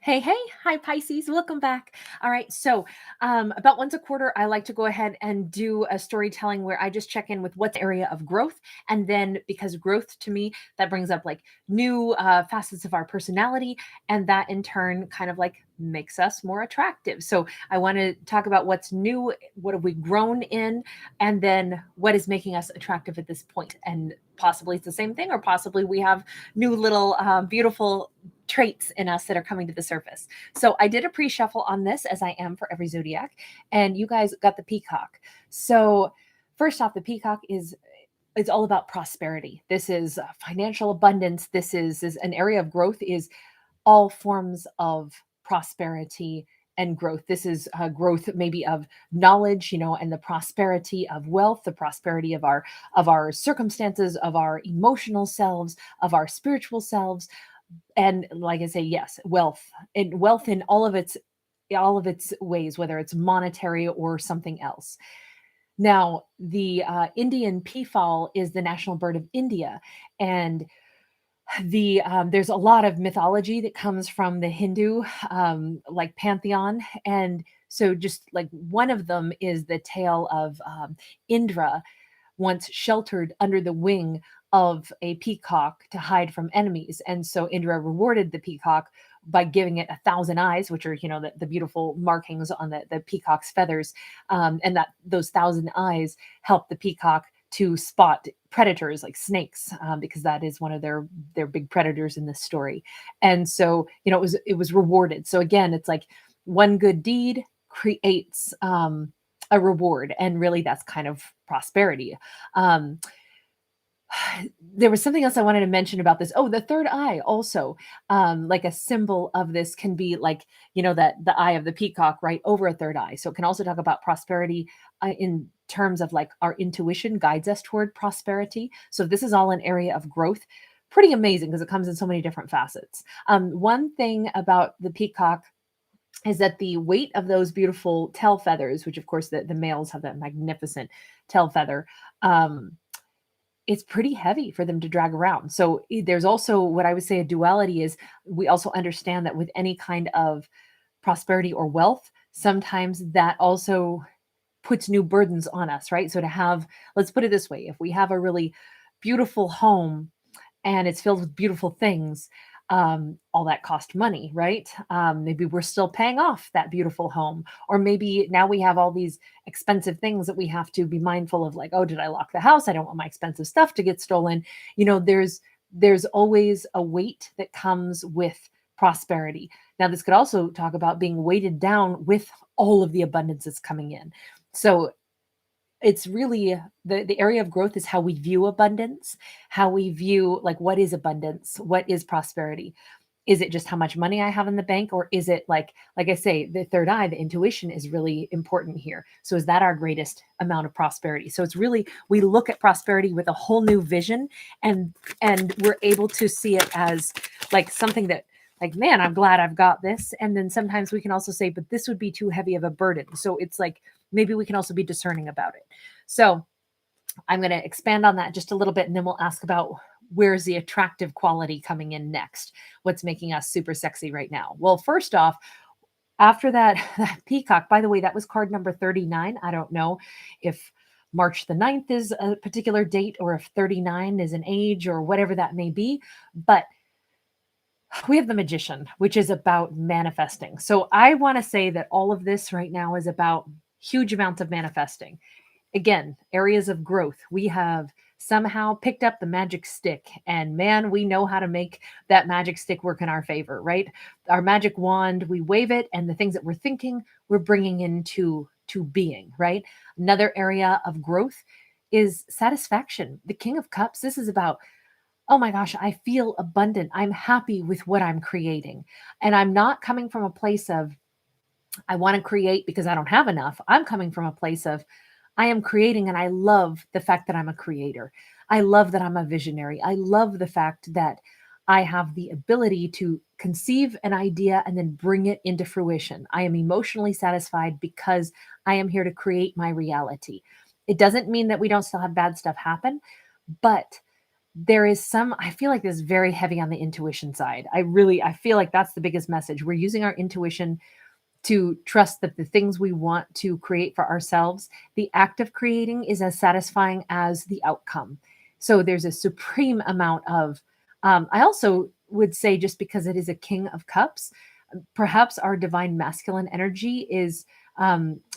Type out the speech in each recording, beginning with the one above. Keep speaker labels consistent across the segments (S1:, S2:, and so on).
S1: Hey, hey, hi Pisces, welcome back. All right, so about once a quarter, I like to go ahead and do a storytelling where I just check in with what's the area of growth. And then because growth to me, that brings up like new facets of our personality. And that in turn kind of like makes us more attractive. So I want to talk about what's new, what have we grown in, and then what is making us attractive at this point. And possibly it's the same thing, or possibly we have new little beautiful traits in us that are coming to the surface. So I did a pre-shuffle on this, as I am for every zodiac, and you guys got the peacock. So first off, the peacock is it's all about prosperity. This is financial abundance. This is an area of growth, is all forms of prosperity and growth. This is growth maybe of knowledge, and the prosperity of wealth, the prosperity of our circumstances, of our emotional selves, of our spiritual selves. And like I say, yes, wealth in all of its ways, whether it's monetary or something else. Now, the Indian peafowl is the national bird of India, and there's a lot of mythology that comes from the Hindu like pantheon, and so just like one of them is the tale of Indra once sheltered under the wing of a peacock to hide from enemies. And so Indra rewarded the peacock by giving it 1,000 eyes, which are, the beautiful markings on the peacock's feathers. And that those 1,000 eyes help the peacock to spot predators like snakes, because that is one of their big predators in this story. And so, it was rewarded. So again, it's like one good deed creates a reward, and really that's kind of prosperity. um there was something else I wanted to mention about this. Oh, the third eye also, like a symbol of this can be like, that the eye of the peacock right over a third eye. So it can also talk about prosperity in terms of like our intuition guides us toward prosperity. So this is all an area of growth. Pretty amazing because it comes in so many different facets. One thing about the peacock is that the weight of those beautiful tail feathers, which of course the males have that magnificent tail feather, um, it's pretty heavy for them to drag around. So there's also what I would say a duality is, we also understand that with any kind of prosperity or wealth, sometimes that also puts new burdens on us, right? So to have, let's put it this way, if we have a really beautiful home and it's filled with beautiful things, all that cost money, right? Maybe we're still paying off that beautiful home, or maybe now we have all these expensive things that we have to be mindful of, like, oh, did I lock the house? I don't want my expensive stuff to get stolen. There's always a weight that comes with prosperity. Now, this could also talk about being weighted down with all of the abundance that's coming in. So it's really the area of growth is how we view abundance, how we view like what is abundance, what is prosperity. Is it just how much money I have in the bank, or is it like I say, the third eye, the intuition is really important here. So is that our greatest amount of prosperity? So it's really, we look at prosperity with a whole new vision, and we're able to see it as like something that, like, man, I'm glad I've got this. And then sometimes we can also say, but this would be too heavy of a burden. So it's like maybe we can also be discerning about it. So I'm going to expand on that just a little bit, and then we'll ask about where's the attractive quality coming in next. What's making us super sexy right now? Well, first off, after that, that peacock, by the way, that was card number 39. I don't know if March the 9th is a particular date, or if 39 is an age, or whatever that may be. But we have the magician, which is about manifesting. So I want to say that all of this right now is about huge amounts of manifesting. Again, areas of growth. We have somehow picked up the magic stick, and man, we know how to make that magic stick work in our favor, right? Our magic wand, we wave it, and the things that we're thinking, we're bringing into to being, right? Another area of growth is satisfaction. The King of Cups, this is about, oh my gosh, I feel abundant. I'm happy with what I'm creating. And I'm not coming from a place of, I want to create because I don't have enough. I'm coming from a place of, I am creating, and I love the fact that I'm a creator. I love that I'm a visionary. I love the fact that I have the ability to conceive an idea and then bring it into fruition. I am emotionally satisfied because I am here to create my reality. It doesn't mean that we don't still have bad stuff happen, but there is some, I feel like this is very heavy on the intuition side. I feel like that's the biggest message. We're using our intuition to trust that the things we want to create for ourselves, the act of creating is as satisfying as the outcome. So there's a supreme amount of, I also would say, just because it is a King of Cups, perhaps our divine masculine energy is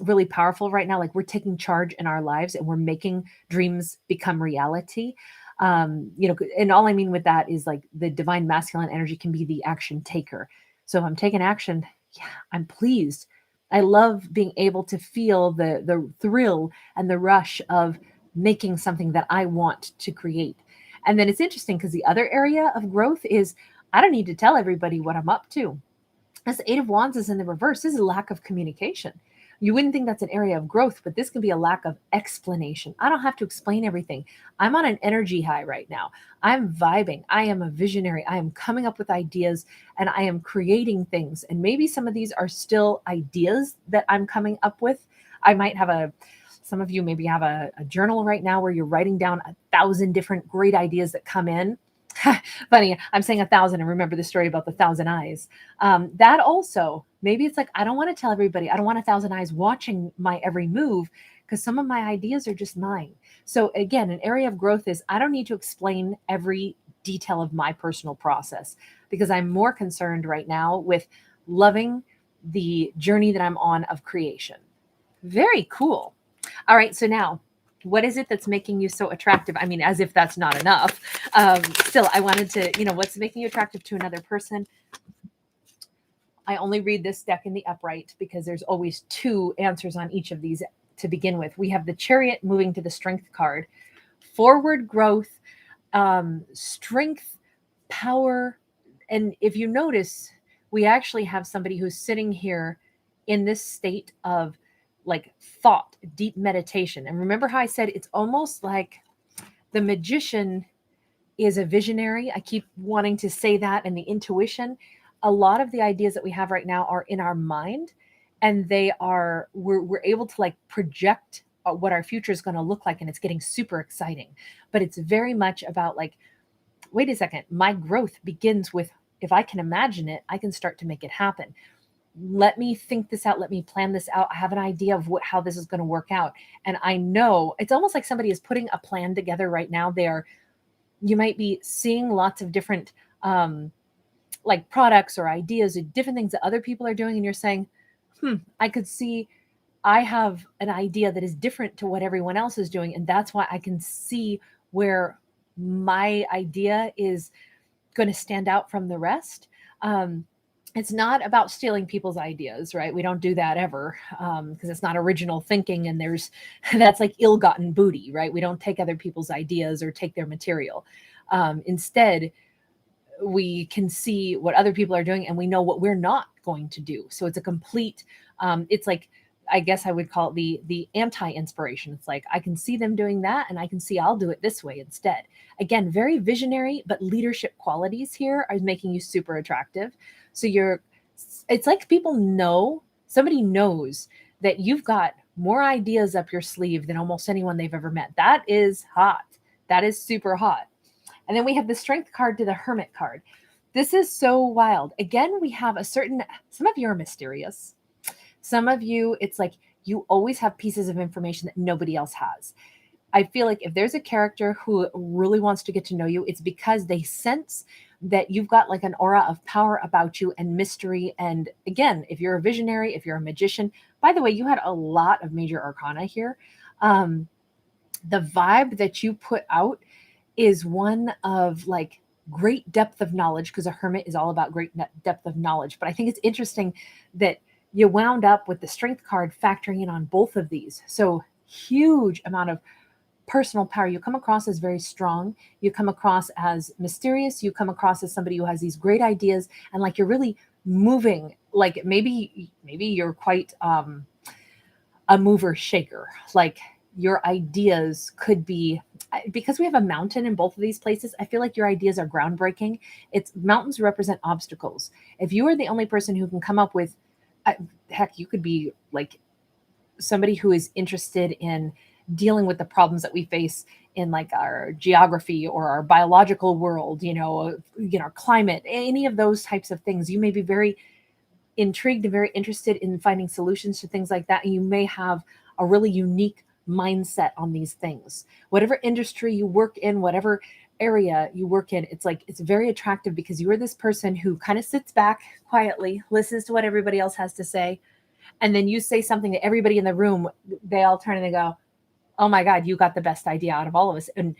S1: really powerful right now. Like we're taking charge in our lives and we're making dreams become reality. And all I mean with that is like the divine masculine energy can be the action taker. So if I'm taking action, yeah, I'm pleased. I love being able to feel the thrill and the rush of making something that I want to create. And then it's interesting because the other area of growth is I don't need to tell everybody what I'm up to. As the Eight of Wands is in the reverse, this is a lack of communication. You wouldn't think that's an area of growth, but this can be a lack of explanation. I don't have to explain everything. I'm on an energy high right now. I'm vibing. I am a visionary. I am coming up with ideas and I am creating things. And maybe some of these are still ideas that I'm coming up with. I might have some of you maybe have a journal right now where you're writing down 1,000 different great ideas that come in. Funny, I'm saying 1,000 and remember the story about the 1,000 eyes. That also, maybe it's like, I don't want to tell everybody, I don't want 1,000 eyes watching my every move because some of my ideas are just mine. So again, an area of growth is I don't need to explain every detail of my personal process because I'm more concerned right now with loving the journey that I'm on of creation. Very cool. All right, so now what is it that's making you so attractive? I mean, as if that's not enough. Still, I wanted to, what's making you attractive to another person? I only read this deck in the upright because there's always two answers on each of these to begin with. We have the Chariot moving to the Strength card. Forward growth, strength, power. And if you notice, we actually have somebody who's sitting here in this state of like thought, deep meditation. And remember how I said it's almost like the magician is a visionary. I keep wanting to say that, and the intuition. A lot of the ideas that we have right now are in our mind, and we're able to like project what our future is going to look like, and it's getting super exciting. But it's very much about like, wait a second, my growth begins with, if I can imagine it, I can start to make it happen. Let me think this out. Let me plan this out. I have an idea of how this is going to work out. And I know it's almost like somebody is putting a plan together right now. You might be seeing lots of different like products or ideas or different things that other people are doing. And you're saying, I could see I have an idea that is different to what everyone else is doing. And that's why I can see where my idea is going to stand out from the rest. It's not about stealing people's ideas, right? We don't do that ever because it's not original thinking, and that's like ill-gotten booty, right? We don't take other people's ideas or take their material. Instead, we can see what other people are doing and we know what we're not going to do. So it's a complete, it's like, I guess I would call it the anti-inspiration. It's like, I can see them doing that and I can see I'll do it this way instead. Again, very visionary, but leadership qualities here are making you super attractive. So it's like somebody knows that you've got more ideas up your sleeve than almost anyone they've ever met. That is hot. That is super hot. And then we have the Strength card to the Hermit card. This is so wild. Again, we have some of you are mysterious. Some of you, it's like you always have pieces of information that nobody else has. I feel like if there's a character who really wants to get to know you, it's because they sense that you've got like an aura of power about you and mystery. And again, if you're a visionary, if you're a magician, by the way, you had a lot of major arcana here. The vibe that you put out is one of like great depth of knowledge, because a hermit is all about great depth of knowledge. But I think it's interesting that you wound up with the Strength card factoring in on both of these. So huge amount of personal power. You come across as very strong. You come across as mysterious. You come across as somebody who has these great ideas and like you're really moving. Like maybe you're quite a mover shaker. Like your ideas could be, because we have a mountain in both of these places, I feel like your ideas are groundbreaking. Mountains represent obstacles. If you are the only person who can come up with, heck, you could be like somebody who is interested in dealing with the problems that we face in like our geography or our biological world, our climate, any of those types of things. You may be very intrigued and very interested in finding solutions to things like that. And you may have a really unique mindset on these things. Whatever industry you work in, whatever area you work in, it's very attractive because you are this person who kind of sits back quietly, listens to what everybody else has to say, and then you say something that everybody in the room, they all turn and they go, oh my God, you got the best idea out of all of us. And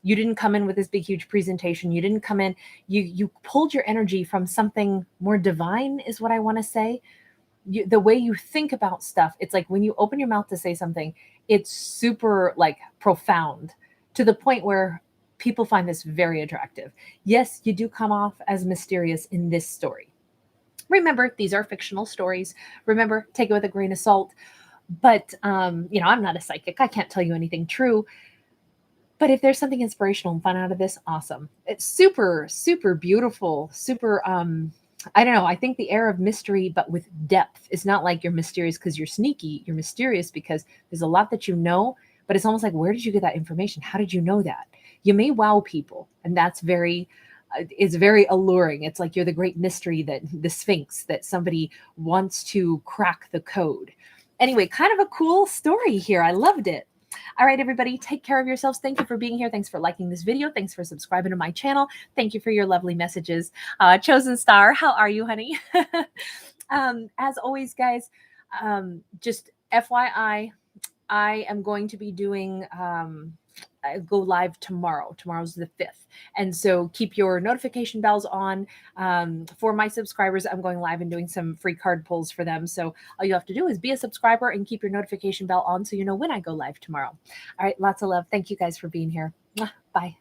S1: you didn't come in with this big, huge presentation. You didn't come in, you pulled your energy from something more divine is what I want to say. The way you think about stuff, it's like when you open your mouth to say something, it's super like profound to the point where people find this very attractive. Yes, you do come off as mysterious in this story. Remember, these are fictional stories. Remember, take it with a grain of salt. But, I'm not a psychic. I can't tell you anything true. But if there's something inspirational and fun out of this, awesome. It's super, super beautiful, super, I don't know. I think the air of mystery, but with depth. It's not like you're mysterious because you're sneaky. You're mysterious because there's a lot that you know, but it's almost like, where did you get that information? How did you know that? You may wow people, and that's it's very alluring. It's like you're the great mystery, that the Sphinx, that somebody wants to crack the code. Anyway, kind of a cool story here. I loved it. All right, everybody, take care of yourselves. Thank you for being here. Thanks for liking this video. Thanks for subscribing to my channel. Thank you for your lovely messages. Chosen Star, how are you, honey? As always, guys, just FYI, I am going to be doing I go live tomorrow. Tomorrow's the 5th. And so keep your notification bells on. For my subscribers, I'm going live and doing some free card pulls for them. So all you have to do is be a subscriber and keep your notification bell on so you know when I go live tomorrow. All right, lots of love. Thank you guys for being here. Bye.